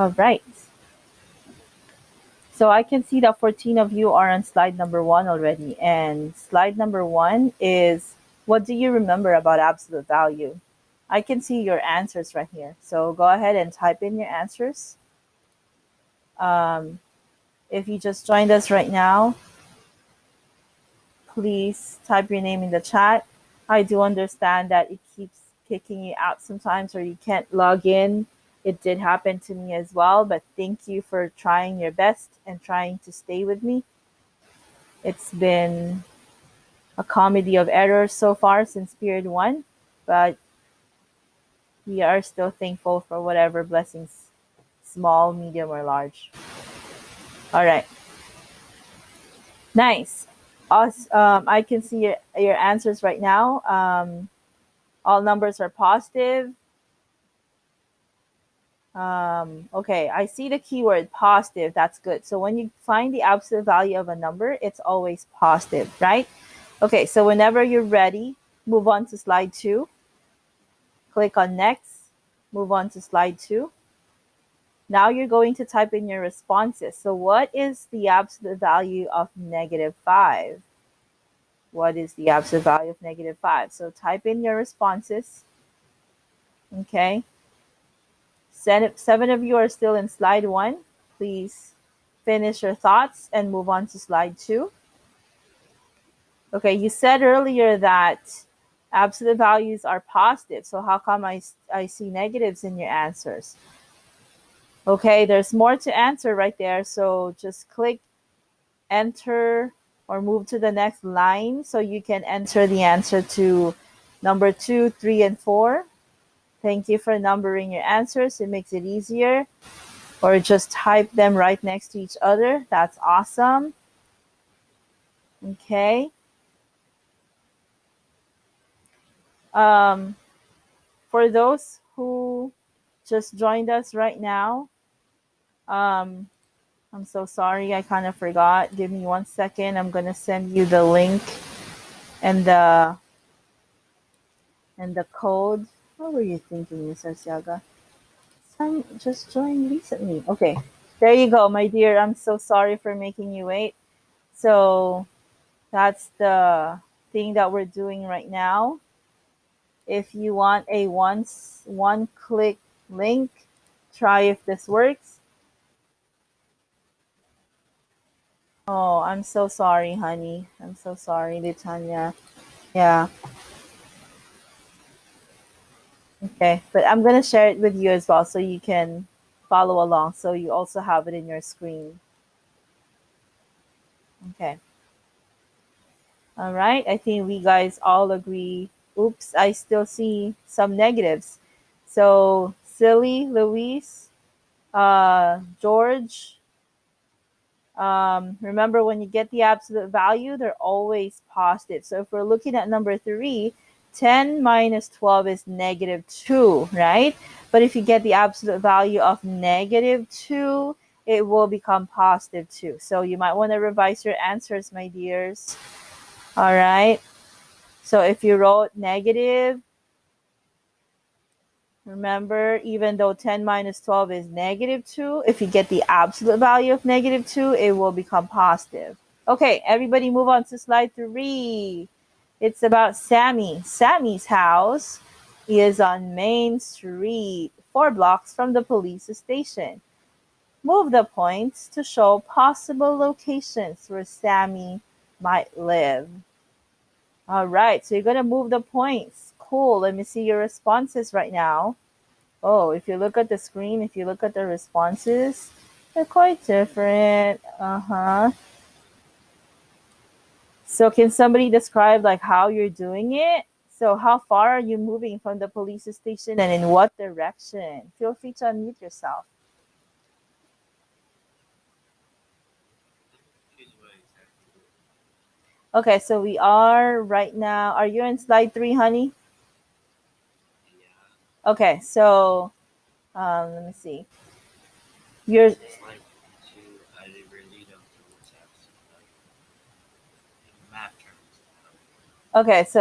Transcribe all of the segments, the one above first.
All right. So I can see that 14 of you are on slide number 1 already. And slide number 1 is, what do you remember about absolute value? I can see your answers right here. So go ahead and type in your answers. If you just joined us right now, please type your name in the chat. I do understand that it keeps kicking you out sometimes or you can't log in. It did happen to me as well, but thank you for trying your best and trying to stay with me. It's been a comedy of errors so far since period 1, but we are still thankful for whatever blessings, small, medium, or large. All right. Nice. I can see your answers right now. All numbers are positive. Okay, I see the keyword positive. That's good. So when you find the absolute value of a number, it's always positive, right? Okay, so whenever you're ready, move on to slide 2. Click on next. Move on to slide 2. Now you're going to type in your responses. So what is the absolute value of -5? What is the absolute value of -5? So type in your responses. Okay. 7 of you are still in slide 1. Please finish your thoughts and move on to slide 2. Okay, you said earlier that absolute values are positive. So how come I see negatives in your answers? Okay, there's more to answer right there. So just click enter or move to the next line so you can enter the answer to number 2, 3, and 4. Thank you for numbering your answers. It makes it easier. Or just type them right next to each other. That's awesome. Okay. For those who just joined us right now, I'm so sorry. I kind of forgot. Give me 1 second. I'm going to send you the link and the code. What were you thinking, Miss Arciaga? Some just joined recently. Okay. There you go, my dear. I'm so sorry for making you wait. So that's the thing that we're doing right now. If you want a one-click link, try if this works. Oh, I'm so sorry, honey. I'm so sorry, Litanya. Yeah. Okay. But I'm going to share it with you as well so you can follow along. So you also have it in your screen. Okay. All right. I think we guys all agree. Oops, I still see some negatives. So, Silly, Luis, George, remember when you get the absolute value, they're always positive. So if we're looking at number 3, 10 minus 12 is -2, right? But if you get the absolute value of -2, it will become +2. So you might want to revise your answers, my dears. All right. So if you wrote negative, remember, even though 10 minus 12 is -2, if you get the absolute value of -2, it will become positive. Okay, everybody move on to slide 3. It's about Sammy. Sammy's house is on Main Street, 4 blocks from the police station. Move the points to show possible locations where Sammy might live. All right, so you're going to move the points. Cool. Let me see your responses right now. Oh, if you look at the screen, if you look at the responses, they're quite different. So can somebody describe like how you're doing it? So how far are you moving from the police station and in what direction? Feel free to unmute yourself. Okay, so we are right now. Are you in slide 3, honey? Okay, so let me see. You're okay. So,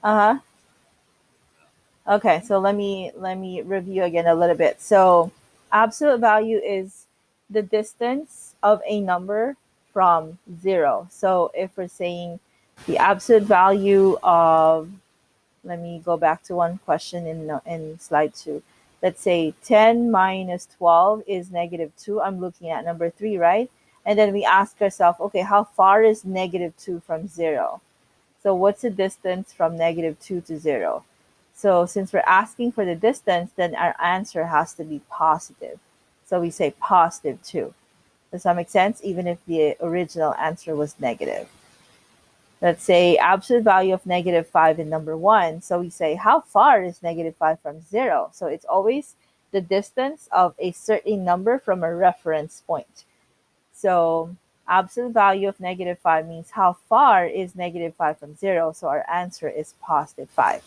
uh huh. Okay, so let me review again a little bit. So Absolute value is the distance of a number from 0. So if we're saying the absolute value of, let me go back to one question in slide 2. Let's say 10 minus 12 is negative 2. I'm looking at number 3, right? And then we ask ourselves, okay, how far is negative 2 from 0? So what's the distance from negative 2 to 0? So since we're asking for the distance, then our answer has to be positive. So we say positive 2. Does that make sense? Even if the original answer was negative. Let's say absolute value of negative 5 in number 1. So we say, how far is negative 5 from 0? So it's always the distance of a certain number from a reference point. So absolute value of negative 5 means how far is negative 5 from 0? So our answer is positive 5.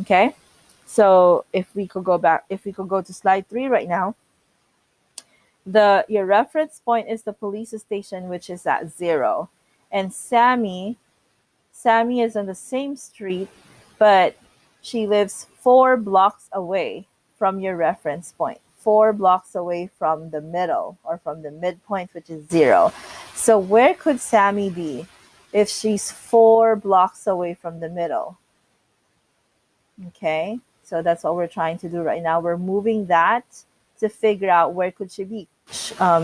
Okay? So if we could go to slide 3 right now, your reference point is the police station, which is at 0. And Sammy is on the same street, but she lives 4 blocks away from your reference point, 4 blocks away from the middle or from the midpoint, which is 0. So where could Sammy be if she's 4 blocks away from the middle? Okay, so that's what we're trying to do right now. We're moving that to figure out where could she be.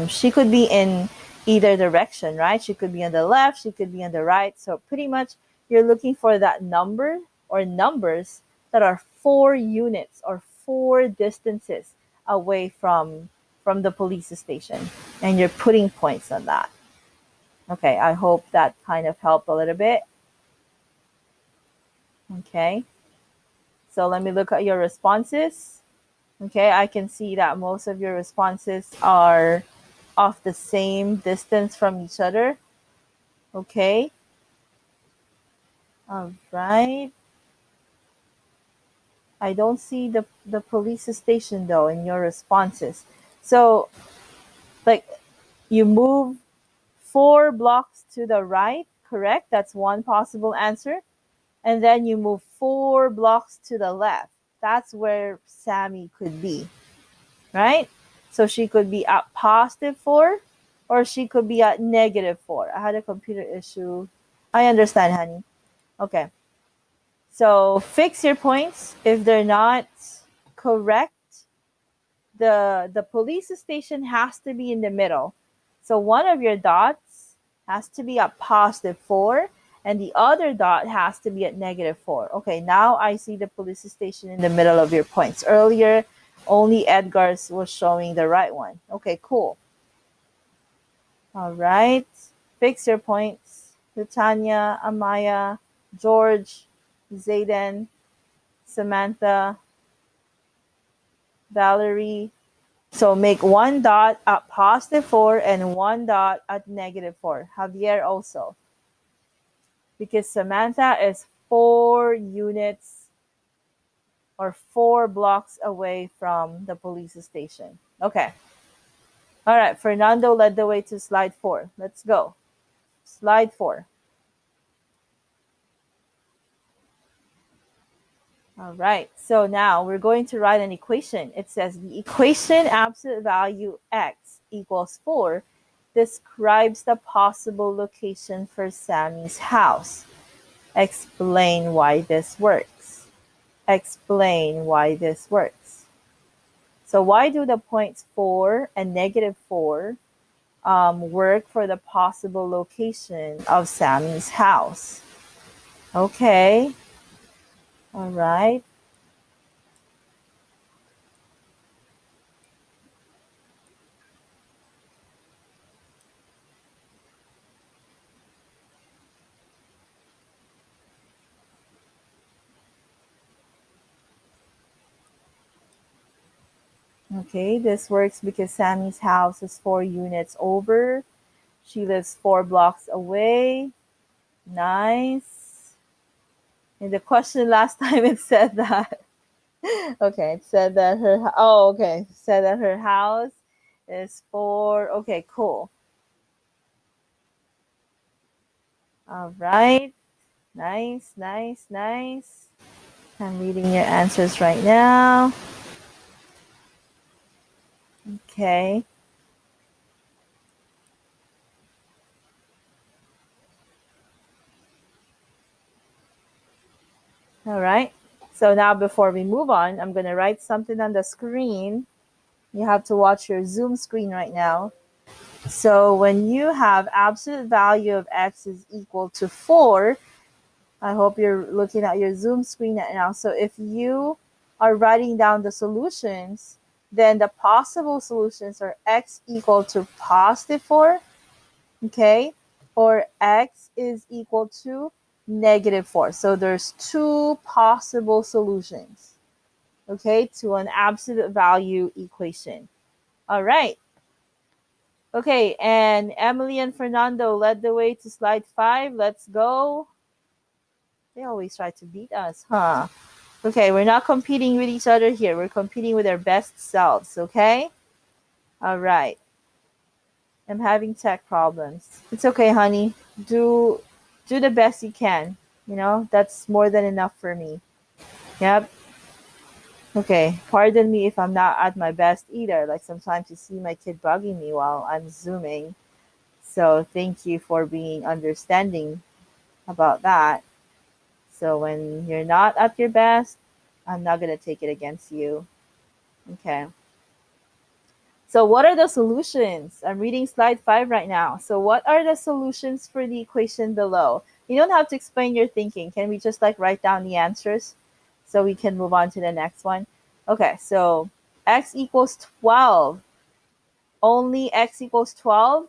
She could be in either direction, right? She could be on the left, she could be on the right. So pretty much you're looking for that number or numbers that are 4 units or 4 distances away from the police station, and you're putting points on that. Okay, I hope that kind of helped a little bit. Okay, so let me look at your responses. Okay, I can see that most of your responses are of the same distance from each other. Okay. All right. I don't see the police station though in your responses. So, like, you move 4 blocks to the right, correct? That's one possible answer. And then you move 4 blocks to the left. That's where Sammy could be, right? So she could be at positive 4 or she could be at negative 4. I had a computer issue. I understand, honey. Okay. So fix your points. If they're not correct, the police station has to be in the middle. So one of your dots has to be at positive 4 and the other dot has to be at negative 4. Okay, now I see the police station in the middle of your points. Earlier, only Edgar's was showing the right one. Okay, cool. All right. Fix your points. Lutania, Amaya, George, Zayden, Samantha, Valerie. So make 1 dot at positive 4 and 1 dot at negative 4. Javier also. Because Samantha is 4 units or 4 blocks away from the police station. Okay. All right. Fernando led the way to slide 4. Let's go. Slide 4. All right. So now we're going to write an equation. It says the equation absolute value x equals 4 describes the possible location for Sammy's house. Explain why this works. Explain why this works. So why do the points 4 and negative 4 work for the possible location of Sammy's house? Okay. All right. Okay, this works because Sammy's house is 4 units over. She lives 4 blocks away. Nice. In the question last time it said that. Okay, it said that it said that her house is 4. Okay, cool. All right. Nice, nice, nice. I'm reading your answers right now. Okay. All right. So now before we move on, I'm going to write something on the screen. You have to watch your Zoom screen right now. So when you have absolute value of x is equal to 4, I hope you're looking at your Zoom screen right now. So if you are writing down the solutions, then the possible solutions are x equal to positive 4, okay? Or x is equal to negative 4. So there's two possible solutions, okay, to an absolute value equation. All right. Okay, and Emily and Fernando led the way to slide 5. Let's go. They always try to beat us, huh? Okay, we're not competing with each other here. We're competing with our best selves, okay? All right. I'm having tech problems. It's okay, honey. Do the best you can. You know, that's more than enough for me. Yep. Okay. Pardon me if I'm not at my best either. Like sometimes you see my kid bugging me while I'm zooming. So thank you for being understanding about that. So when you're not at your best, I'm not gonna take it against you. Okay. So what are the solutions? I'm reading slide 5 right now. So what are the solutions for the equation below? You don't have to explain your thinking. Can we just like write down the answers so we can move on to the next one? Okay, so x equals 12. Only x equals 12.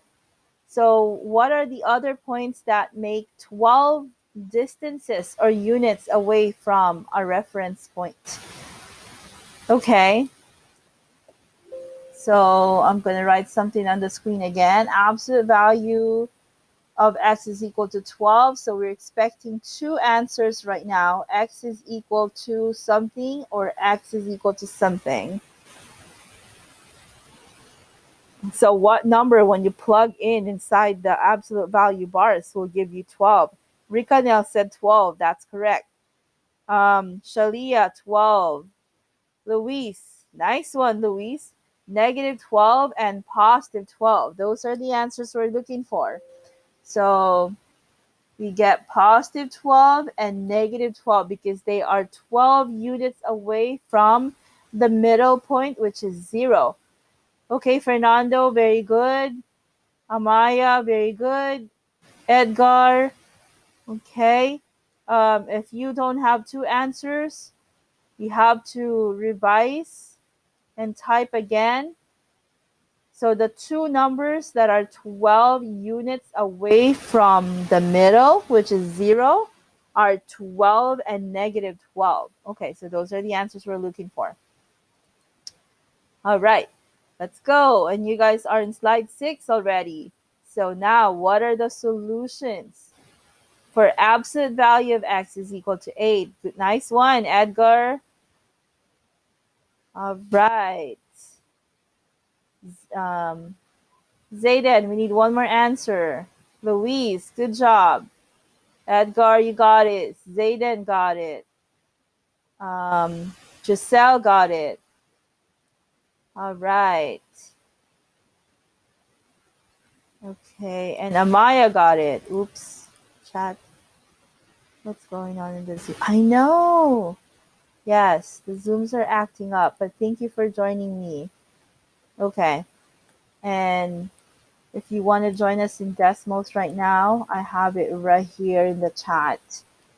So what are the other points that make 12 distances or units away from a reference point? Okay, so I'm going to write something on the screen again. Absolute value of x is equal to 12. So we're expecting two answers right now. X is equal to something or x is equal to something. So what number when you plug in inside the absolute value bars will give you 12? Rikanel said 12. That's correct. Shalia, 12. Luis, nice one, Luis. Negative 12 and positive 12. Those are the answers we're looking for. So we get positive 12 and negative 12 because they are 12 units away from the middle point, which is 0. Okay, Fernando, very good. Amaya, very good. Edgar, okay. If you don't have two answers, you have to revise and type again. So the two numbers that are 12 units away from the middle, which is 0, are 12 and negative 12. Okay, so those are the answers we're looking for. All right, let's go. And you guys are in slide 6 already. So now, what are the solutions? For absolute value of x is equal to 8. Nice one, Edgar. All right. Um, Zayden, we need one more answer. Louise, good job. Edgar, you got it. Zayden got it. Giselle got it. All right. Okay, and Amaya got it. Oops, chat. What's going on in the Zoom? I know. Yes, the Zooms are acting up, but thank you for joining me. Okay, and if you want to join us in Desmos right now, I have it right here in the chat.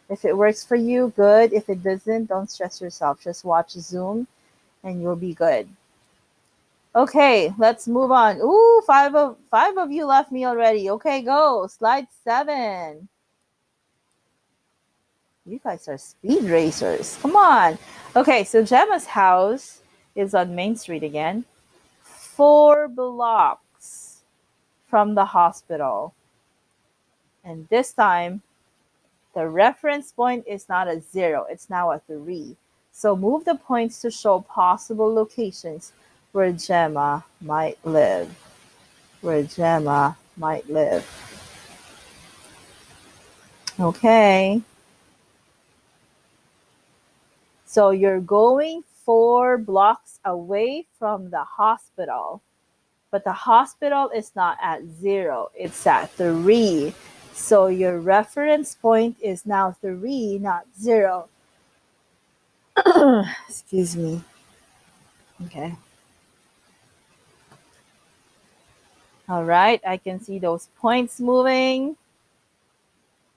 If it works for you, good. If it doesn't, don't stress yourself. Just watch Zoom and you'll be good. Okay, let's move on. Ooh, five of you left me already. Okay, go. Slide 7. You guys are speed racers. Come on. Okay, so Gemma's house is on Main Street again. 4 blocks from the hospital. And this time, the reference point is not a 0, it's now a 3. So move the points to show possible locations where Gemma might live. Where Gemma might live. Okay. So you're going 4 blocks away from the hospital. But the hospital is not at 0, it's at 3. So your reference point is now 3, not 0. Excuse me. Okay. All right, I can see those points moving.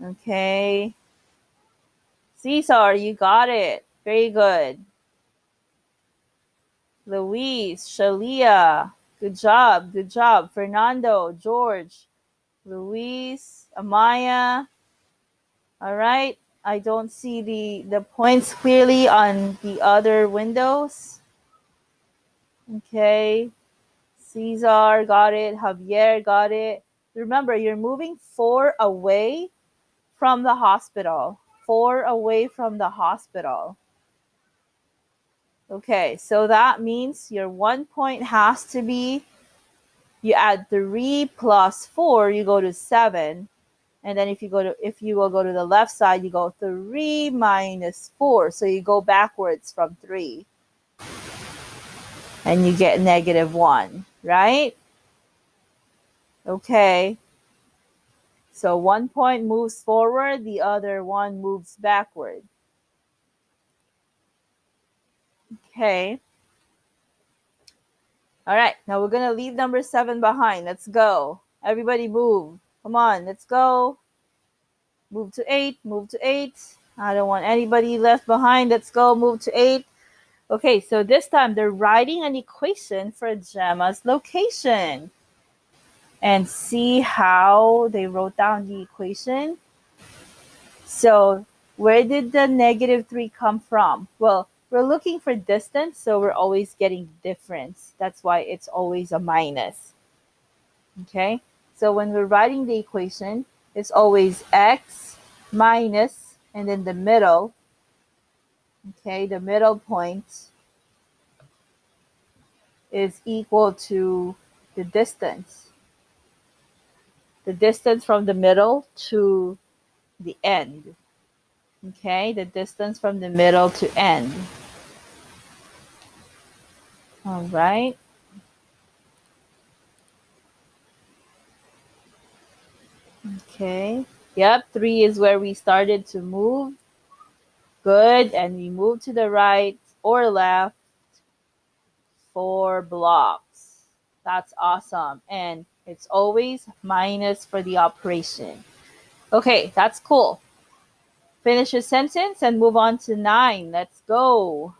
Okay. Cesar, you got it. Very good. Luis, Shalia, good job, good job. Fernando, George, Luis, Amaya. All right. I don't see the points clearly on the other windows. Okay. Cesar got it. Javier got it. Remember, you're moving 4 away from the hospital. 4 away from the hospital. Okay, so that means your 1 point has to be, you add 3 plus 4, you go to 7. And then if you will go to the left side, you go 3 minus 4. So you go backwards from 3. And you get -1, right? Okay. So 1 point moves forward, the other one moves backward. Okay. All right, now we're going to leave number 7 behind. Let's go. Everybody move. Come on, let's go. Move to 8, move to 8. I don't want anybody left behind. Let's go, move to 8. Okay, so this time they're writing an equation for Gemma's location. And see how they wrote down the equation? So where did the -3 come from? Well, we're looking for distance, so we're always getting difference. That's why it's always a minus. Okay, so when we're writing the equation, it's always x minus, and then the middle, okay, the middle point is equal to the distance from the middle to the end. Okay, the distance from the middle to end. All right. Okay. Yep, 3 is where we started to move. Good, and we move to the right or left 4 blocks. That's awesome. And it's always minus for the operation. Okay, that's cool. Finish your sentence and move on to 9. Let's go.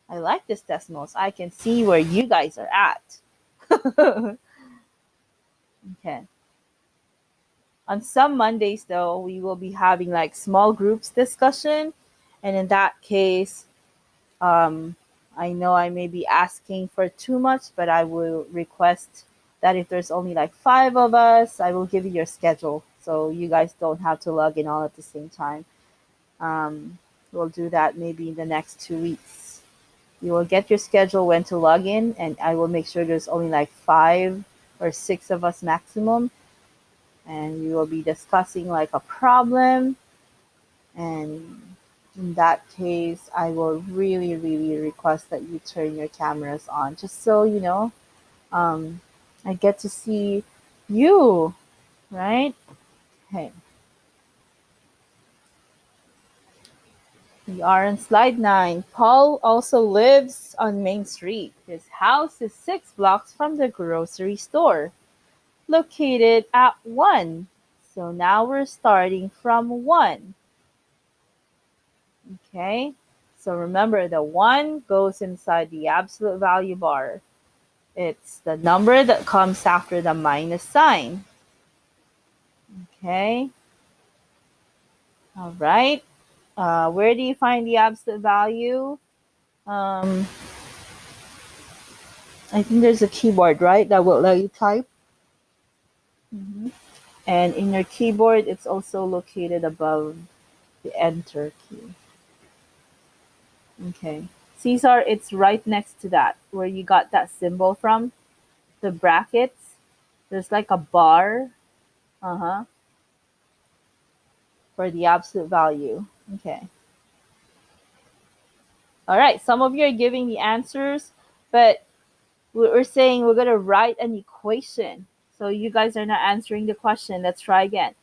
I like this decimals. I can see where you guys are at. Okay. On some Mondays, though, we will be having like small groups discussion. And in that case, I know I may be asking for too much, but I will request that if there's only like 5 of us, I will give you your schedule. So you guys don't have to log in all at the same time. We'll do that maybe in the next 2 weeks. You will get your schedule when to log in, and I will make sure there's only like 5 or 6 of us maximum. And we will be discussing like a problem. And in that case, I will really, really request that you turn your cameras on, just so you know, I get to see you, right? Okay. We are on slide 9. Paul also lives on Main Street. His house is 6 blocks from the grocery store, located at 1. So now we're starting from 1. Okay, so remember the 1 goes inside the absolute value bar. It's the number that comes after the minus sign. Okay, all right. Where do you find the absolute value? I think there's a keyboard, right, that will let you type. Mm-hmm. And in your keyboard, it's also located above the enter key. Okay. Caesar, it's right next to that, where you got that symbol from, the brackets. There's like a bar. Uh-huh. For the absolute value. Okay. All right, some of you are giving the answers, but we're saying we're going to write an equation. So you guys are not answering the question. Let's try again.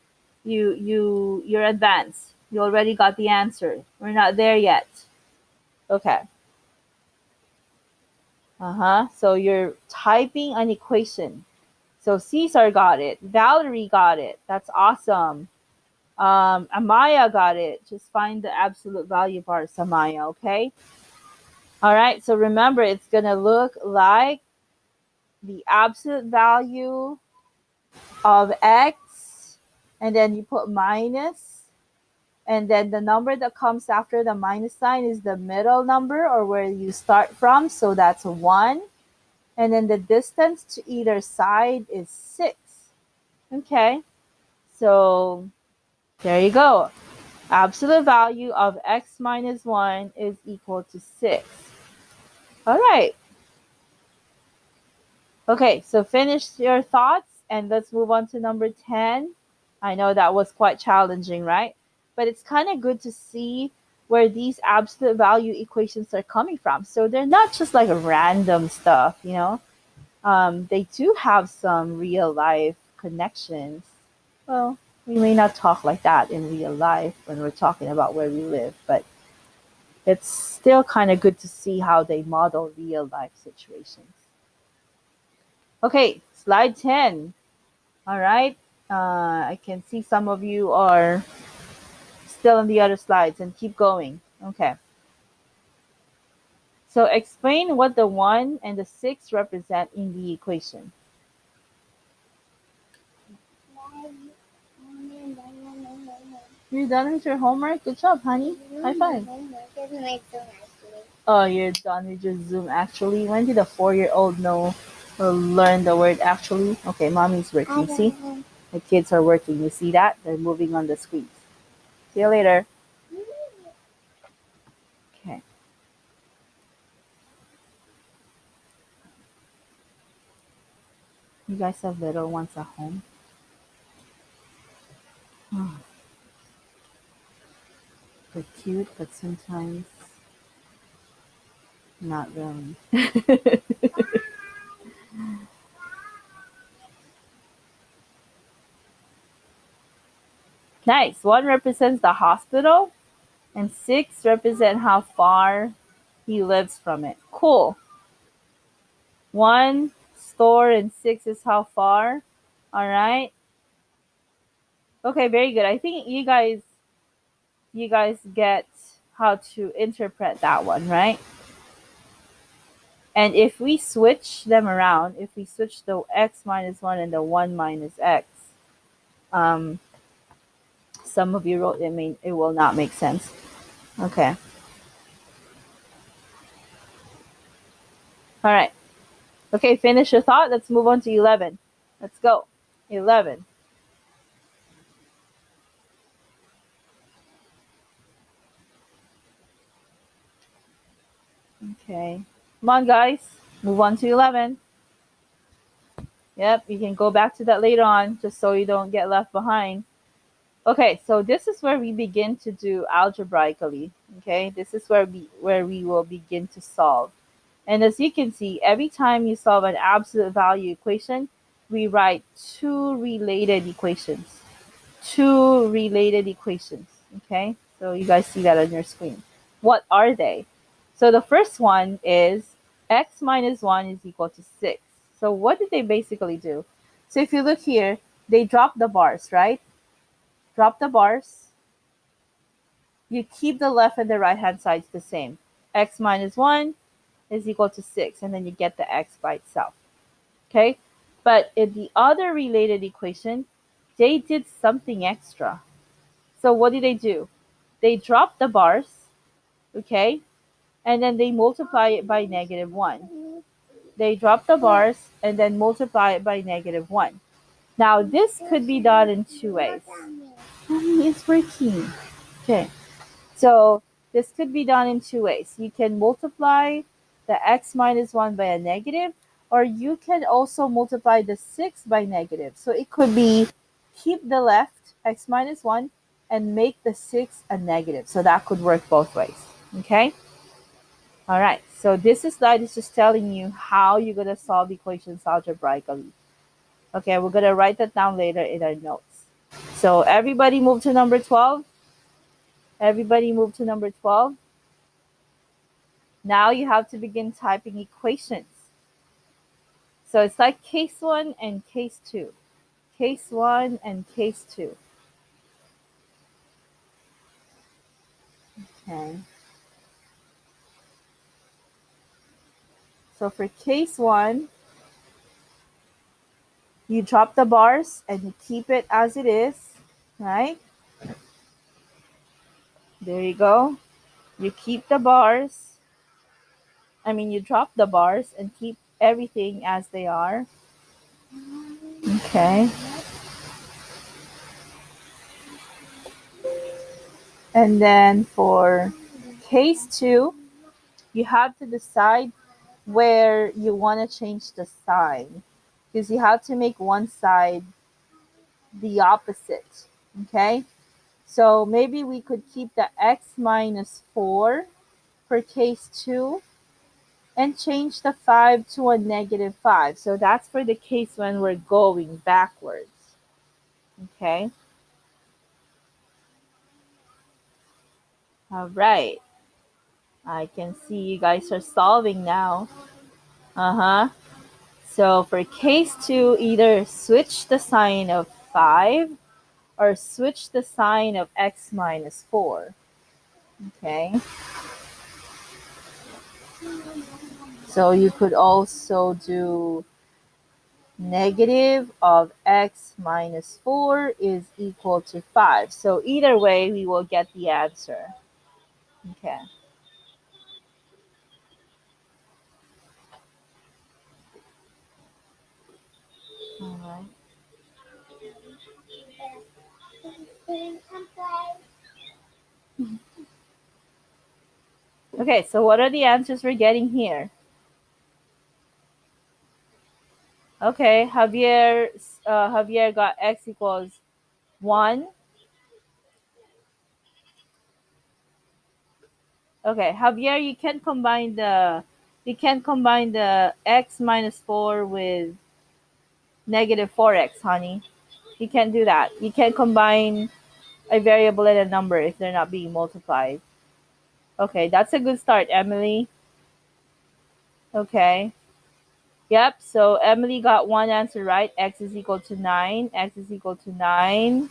You're advanced. You already got the answer. We're not there yet. Okay. So you're typing an equation. So Caesar got it. Valerie got it. That's awesome. Amaya got it. Just find the absolute value part, Amaya, okay? All right, so remember it's gonna look like the absolute value of x, and then you put minus, and then the number that comes after the minus sign is the middle number or where you start from, so that's 1. And then the distance to either side is 6. Okay, so there you go. Absolute value of x minus 1 is equal to 6. All right. Okay, so finish your thoughts and let's move on to number 10. I know that was quite challenging, right? But it's kind of good to see where these absolute value equations are coming from. So they're not just like random stuff, you know? They do have some real life connections. Well, we may not talk like that in real life when we're talking about where we live, but it's still kind of good to see how they model real life situations. Okay, slide 10. All right. I can see some of you are still on the other slides and keep going. Okay. So explain what the 1 and the 6 represent in the equation. You're done with your homework? Good job, honey. High five. Oh, you're done with your Zoom actually? When did a 4-year-old know or learn the word actually? Okay, mommy's working. See? The kids are working. You see that? They're moving on the screens. See you later. Okay. You guys have little ones at home? Oh, they're cute, but sometimes not really. Nice. 1 represents the hospital, and 6 represent how far he lives from it. Cool. 1 store and 6 is how far. All right. Okay, very good. I think you guys get how to interpret that one, right? And if we switch them around, if we switch the x minus 1 and the 1 minus x, um, some of you wrote it will not make sense. Okay. All right. Okay, finish your thought. Let's move on to 11. Let's go. 11. Okay. Come on, guys. Move on to 11. Yep, you can go back to that later on just so you don't get left behind. Okay, so this is where we begin to do algebraically. Okay, this is where we will begin to solve. And as you can see, every time you solve an absolute value equation, we write 2 related equations. 2 related equations. Okay, so you guys see that on your screen. What are they? So the first one is x minus 1 is equal to 6. So what did they basically do? So if you look here, they drop the bars, right? Drop the bars. You keep the left and the right hand sides the same. X minus 1 is equal to 6, and then you get the x by itself. Okay? But in the other related equation, they did something extra. So what did they do? They dropped the bars, okay? And then they multiply it by negative 1. They drop the bars and then multiply it by negative 1. Now, this could be done in 2 ways. Mommy is working. Okay. So this could be done in 2 ways. You can multiply the x minus 1 by a negative, or you can also multiply the 6 by negative. So it could be keep the left, x minus 1, and make the 6 a negative. So that could work both ways. Okay? All right, so this slide is just telling you how you're going to solve equations algebraically. Okay, we're going to write that down later in our notes. So everybody move to number 12. Everybody move to number 12. Now you have to begin typing equations. So it's like case 1 and case 2. Case 1 and case 2. Okay. So for case 1, you drop the bars and you keep it as it is, right? There you go. You keep the bars. You drop the bars and keep everything as they are. Okay. And then for case 2, you have to decide where you want to change the sign, because you have to make one side the opposite. Okay. So maybe we could keep the x minus 4 for case 2 and change the 5 to a negative 5. So that's for the case when we're going backwards. Okay. All right. I can see you guys are solving now. Uh-huh. So for case 2, either switch the sign of 5 or switch the sign of x minus 4. Okay. So you could also do negative of x minus 4 is equal to 5. So either way, we will get the answer. Okay. All right. Okay, so what are the answers we're getting here? Okay, Javier got x equals 1. Okay, Javier, you can combine the x minus 4 with negative 4x, honey. You can't do that. You can't combine a variable and a number if they're not being multiplied. Okay, that's a good start, Emily. Okay. Yep, so Emily got one answer right. X is equal to 9. X is equal to 9.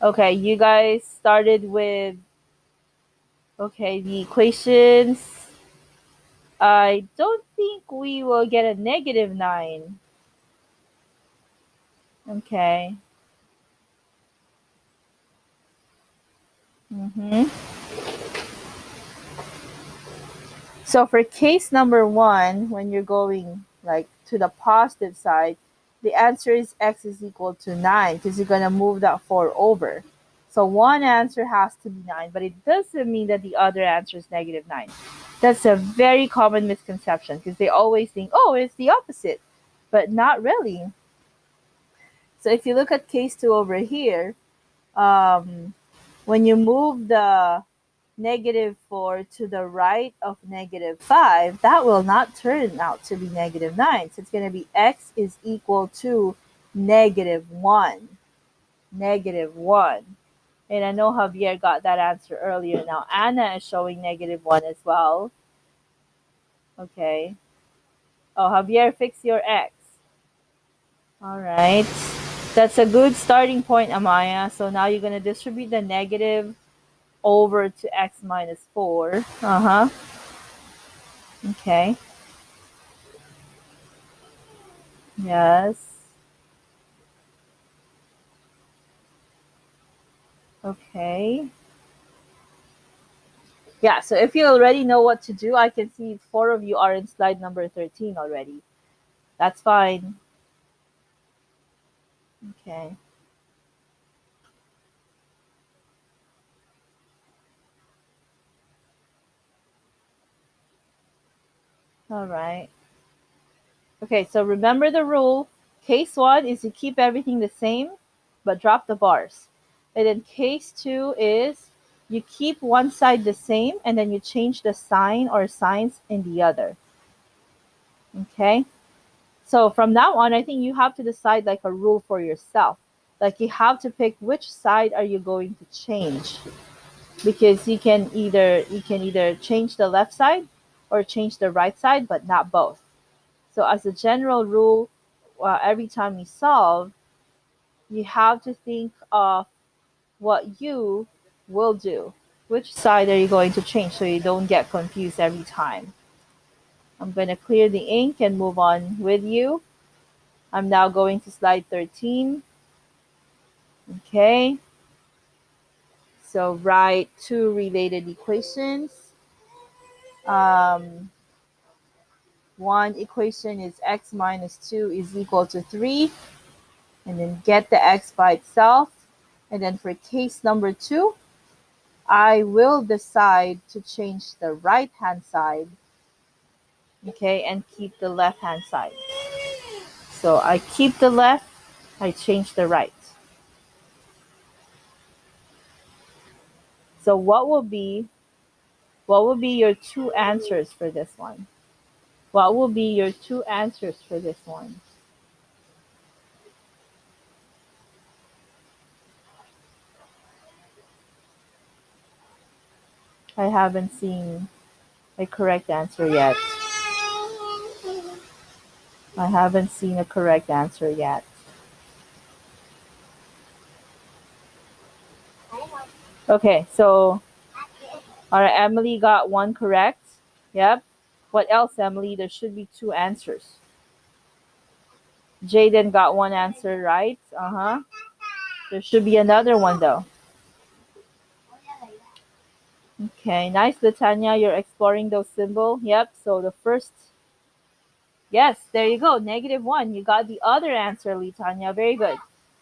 Okay, you guys started with, okay, the equations. I don't think we will get a negative 9. Okay. Mm-hmm. So for case number 1, when you're going like to the positive side, the answer is x is equal to 9 because you're going to move that 4 over. So one answer has to be 9, but it doesn't mean that the other answer is negative 9. That's a very common misconception because they always think, oh, it's the opposite, but not really. So if you look at case 2 over here, when you move the negative 4 to the right of negative 5, that will not turn out to be negative 9. So it's going to be x is equal to negative 1. Negative 1. And I know Javier got that answer earlier. Now Anna is showing negative 1 as well. Okay. Oh, Javier, fix your x. All right. That's a good starting point, Amaya. So now you're going to distribute the negative over to x minus 4. Uh-huh. Okay. Yes. Okay. Yeah, so if you already know what to do, I can see 4 of you are in slide number 13 already. That's fine. Okay. All right. Okay, so remember the rule. Case 1 is to keep everything the same, but drop the bars. And then case 2 is You keep one side the same and then you change the sign or signs in the other. Okay? So from now on, I think you have to decide like a rule for yourself. Like you have to pick which side are you going to change, because you can either change the left side or change the right side, but not both. So as a general rule, every time you solve, you have to think of what you will do. Which side are you going to change so you don't get confused every time? I'm going to clear the ink and move on with you. I'm now going to slide 13. Okay, so write two related equations. Um, one equation is x minus 2 is equal to 3, and then get the x by itself. And then for case number 2, I will decide to change the right hand side, okay, and keep the left hand side. So I keep the left, I change the right. So what will be your two answers for this one? What will be your two answers for this one? I haven't seen a correct answer yet. I haven't seen a correct answer yet. Okay, so all right, Emily got one correct. Yep. What else, Emily? There should be two answers. Jaden got one answer right. Uh-huh. There should be another one though. Okay, nice, Latanya. You're exploring those symbols. Yep. So the first, yes, there you go. -1. You got the other answer, Latanya. Very good.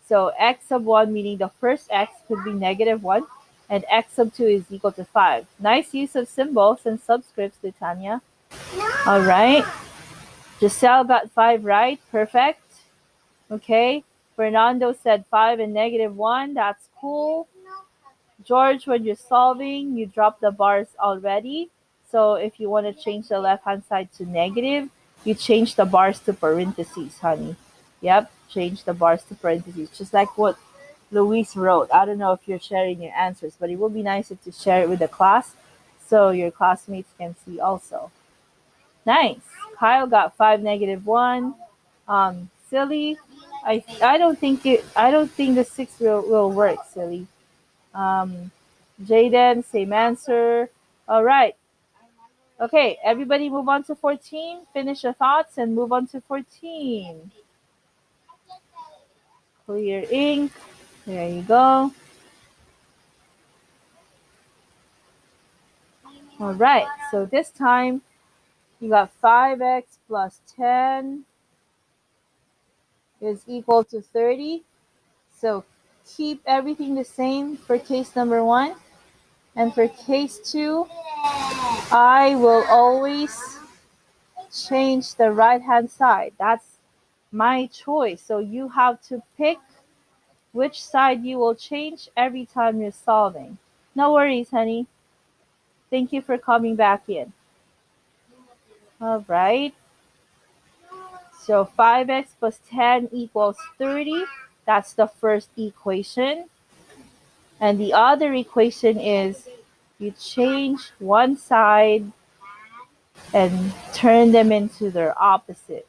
So x sub 1, meaning the first x could be -1, and x sub 2 is equal to 5. Nice use of symbols and subscripts, Latanya. All right. Giselle got 5 right. Perfect. Okay. Fernando said 5 and -1. That's cool. George, when you're solving, you drop the bars already. So if you want to change the left hand side to negative, you change the bars to parentheses, honey. Yep, change the bars to parentheses, just like what Luis wrote. I don't know if you're sharing your answers, but it would be nice if you share it with the class so your classmates can see also. Nice. Kyle got 5, -1. Silly. I don't think the 6 will work, silly. Um, Jaden, same answer. All right. Okay, everybody move on to 14. Finish your thoughts and move on to 14. Clear ink. There you go. All right. So this time you got 5x plus 10 is equal to 30. So keep everything the same for case number 1. And for case 2, I will always change the right hand side. That's my choice. So you have to pick which side you will change every time you're solving. No worries, honey. Thank you for coming back in. All right. So 5x plus 10 equals 30. That's the first equation. And the other equation is you change one side and turn them into their opposites.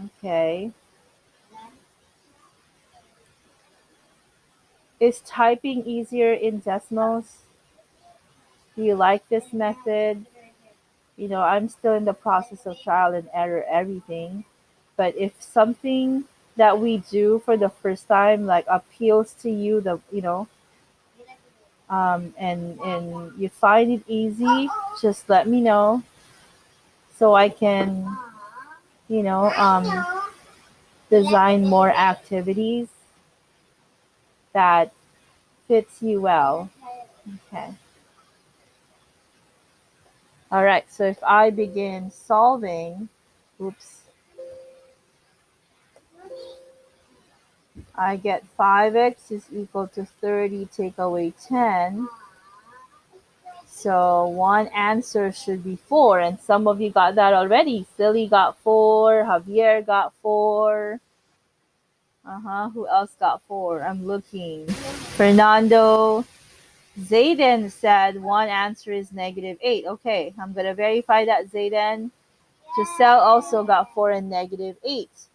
Okay. Is typing easier in decimals? Do you like this method? I'm still in the process of trial and error everything. But if something that we do for the first time like appeals to you, and you find it easy, just let me know so I can, you know, design more activities that fits you well. Okay. All right. So if I begin solving, oops, I get 5x is equal to 30, take away 10. So one answer should be 4, and some of you got that already. Silly got 4, Javier got 4. Who else got 4? I'm looking. Fernando. Zayden said one answer is -8. Okay, I'm going to verify that, Zayden. Giselle also got 4 and -8.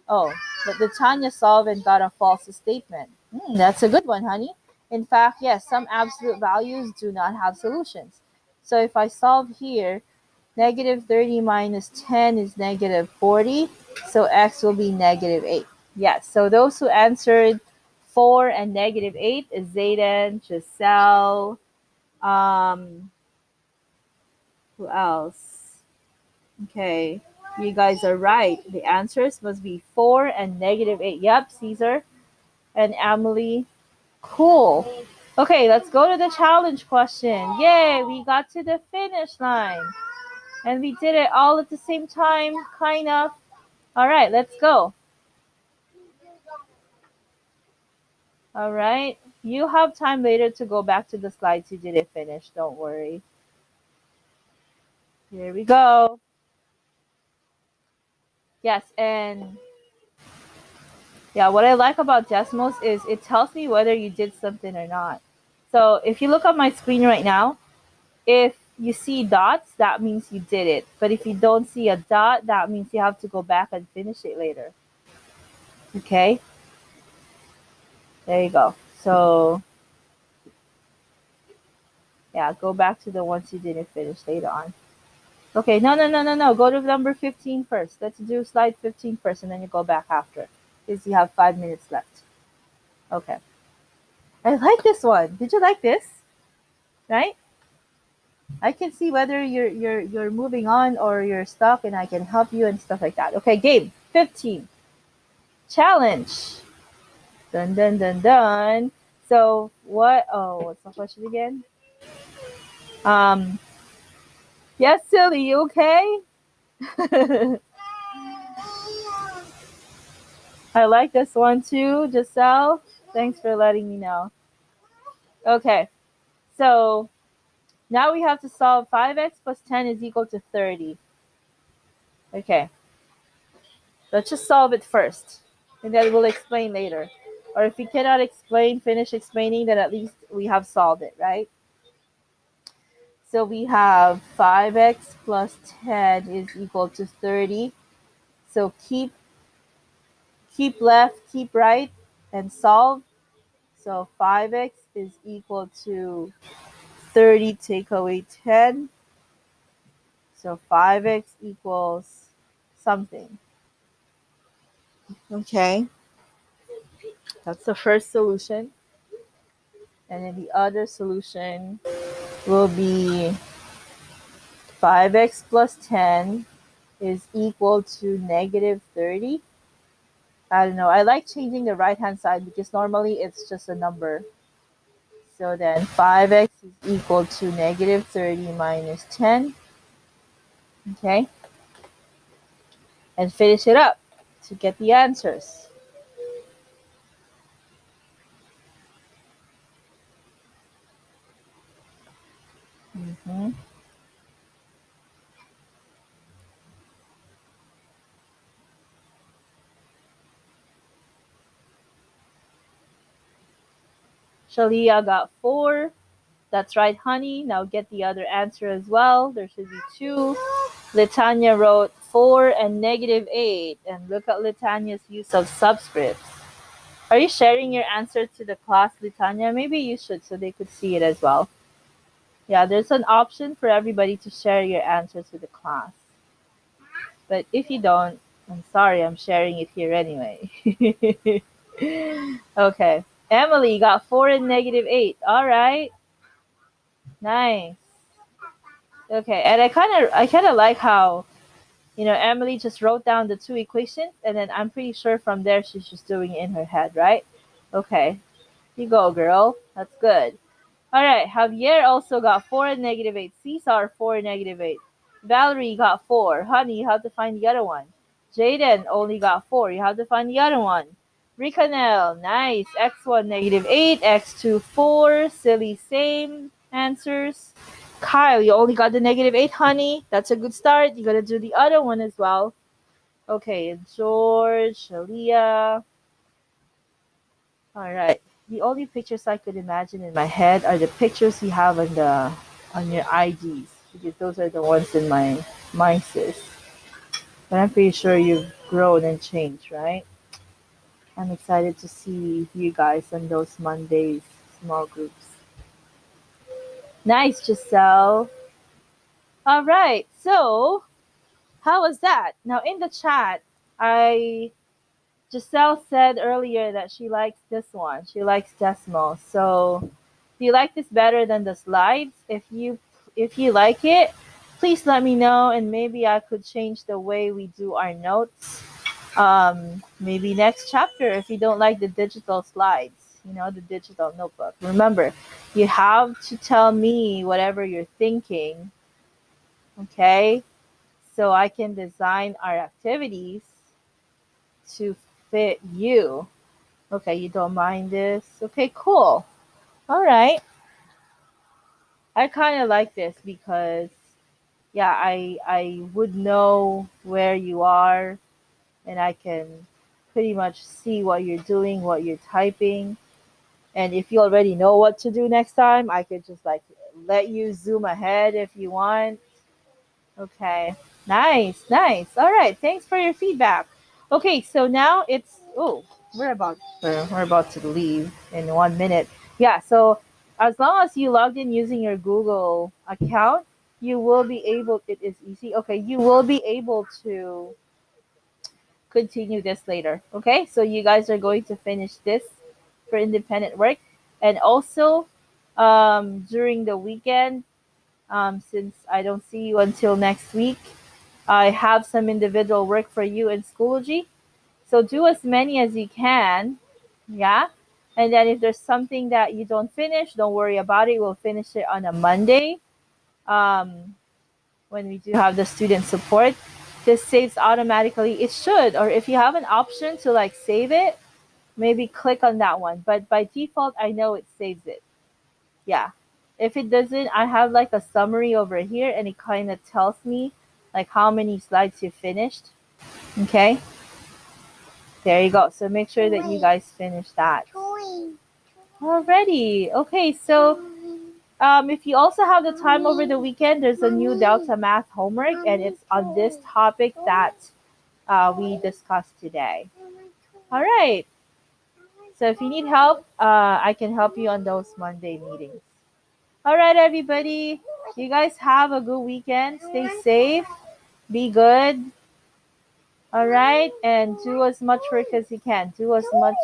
Oh, but the Tanya solved and got a false statement. That's a good one, honey. In fact, yes, some absolute values do not have solutions. So if I solve here, -30 minus 10 is -40. So x will be -8. Yes, so those who answered 4 and -8 is Zayden, Giselle, um, who else? Okay, you guys are right. The answers must be 4 and -8. Yep, Caesar and Emily. Cool. Okay, let's go to the challenge question. Yay, we got to the finish line. And we did it all at the same time, kind of. All right, let's go. All right. You have time later to go back to the slides you didn't finish. Don't worry. Here we go. Yes, and yeah, what I like about decimals is it tells me whether you did something or not. So if you look at my screen right now, if you see dots, that means you did it. But if you don't see a dot, that means you have to go back and finish it later. Okay? There you go. So, yeah, go back to the ones you didn't finish later on. Okay, no. Go to number 15 first. Let's do slide 15 first, and then you go back after. Because you have 5 minutes left. Okay. I like this one. Did you like this? Right? I can see whether you're moving on or you're stuck, and I can help you and stuff like that. Okay, game 15. Challenge. Dun dun dun dun. So what? Oh, what's the question again? Yes, silly. You okay? I like this one too, Giselle. Thanks for letting me know. Okay, so now we have to solve 5x plus 10 is equal to 30. Okay, let's just solve it first, and then we'll explain later. Or if we cannot finish explaining, then at least we have solved it, right? So we have 5x plus 10 is equal to 30. So keep left, keep right, and solve. So 5x is equal to 30 take away 10. So 5x equals something. Okay, that's the first solution. And then the other solution will be 5x plus 10 is equal to -30. I don't know. I like changing the right-hand side because normally it's just a number. So then 5x is equal to -30 minus 10. Okay. And finish it up to get the answers. Mm-hmm. Shalia got 4. That's right, honey. Now get the other answer as well. There should be 2. Litania wrote 4 and -8. And look at Litania's use of subscripts. Are you sharing your answer to the class, Litania? Maybe you should so they could see it as well. Yeah, there's an option for everybody to share your answer to the class. But if you don't, I'm sorry, I'm sharing it here anyway. Okay. Emily got 4 and -8. All right. Nice. Okay, and I kind of like how Emily just wrote down the two equations, and then I'm pretty sure from there she's just doing it in her head, right? Okay, you go, girl. That's good. All right, Javier also got 4 and -8. Cesar 4 and -8. Valerie got 4. Honey, you have to find the other one. Jaden only got 4. You have to find the other one. Ricanel, nice. X1, -8. X2, 4. Silly, same answers. Kyle, you only got the -8, honey. That's a good start. You gotta do the other one as well. Okay, George, Shalia. All right. The only pictures I could imagine in my head are the pictures you have on your IDs, because those are the ones in my mind, sis. But I'm pretty sure you've grown and changed, right? I'm excited to see you guys on those Mondays small groups. Nice, Giselle. All right. So, how was that? Now in the chat, I Giselle said earlier that she likes this one. She likes Desmo. So, do you like this better than the slides? If you like it, please let me know, and maybe I could change the way we do our notes. Maybe next chapter if you don't like the digital slides, the digital notebook. Remember, you have to tell me whatever you're thinking, okay? So I can design our activities to fit you. Okay, you don't mind this? Okay, cool. All right. I kind of like this because, yeah, I would know where you are, and I can pretty much see what you're doing, what you're typing. And if you already know what to do next time, I could just like let you zoom ahead if you want. Okay. Nice, nice. All right. Thanks for your feedback. Okay, so now it's we're about to leave in 1 minute. Yeah, so as long as you logged in using your Google account, you will be able it is easy. Okay, you will be able to continue this later. Okay, so you guys are going to finish this for independent work, and also during the weekend, since I don't see you until next week, I have some individual work for you in Schoology. So do as many as you can, yeah. And then if there's something that you don't finish, don't worry about it. We'll finish it on a Monday. Um, when we do have the student support, this saves automatically. It should, or if you have an option to like save it, maybe click on that one. But by default, I know it saves it. Yeah. If it doesn't, I have like a summary over here, and it kind of tells me like how many slides you finished. Okay. There you go. So make sure that you guys finish that. Already. Okay. So if you also have the time over the weekend, there's a new Delta Math homework, and it's on this topic that we discussed today. All right. So if you need help, I can help you on those Monday meetings. All right, everybody. You guys have a good weekend. Stay safe. Be good. All right. And do as much work as you can. Do as much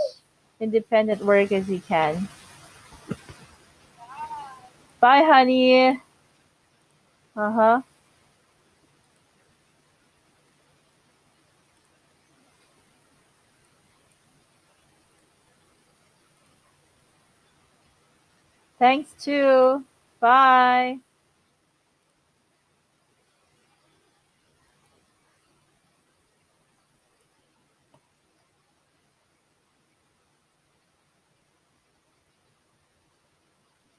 independent work as you can. Bye, honey. Uh huh. Thanks, too. Bye.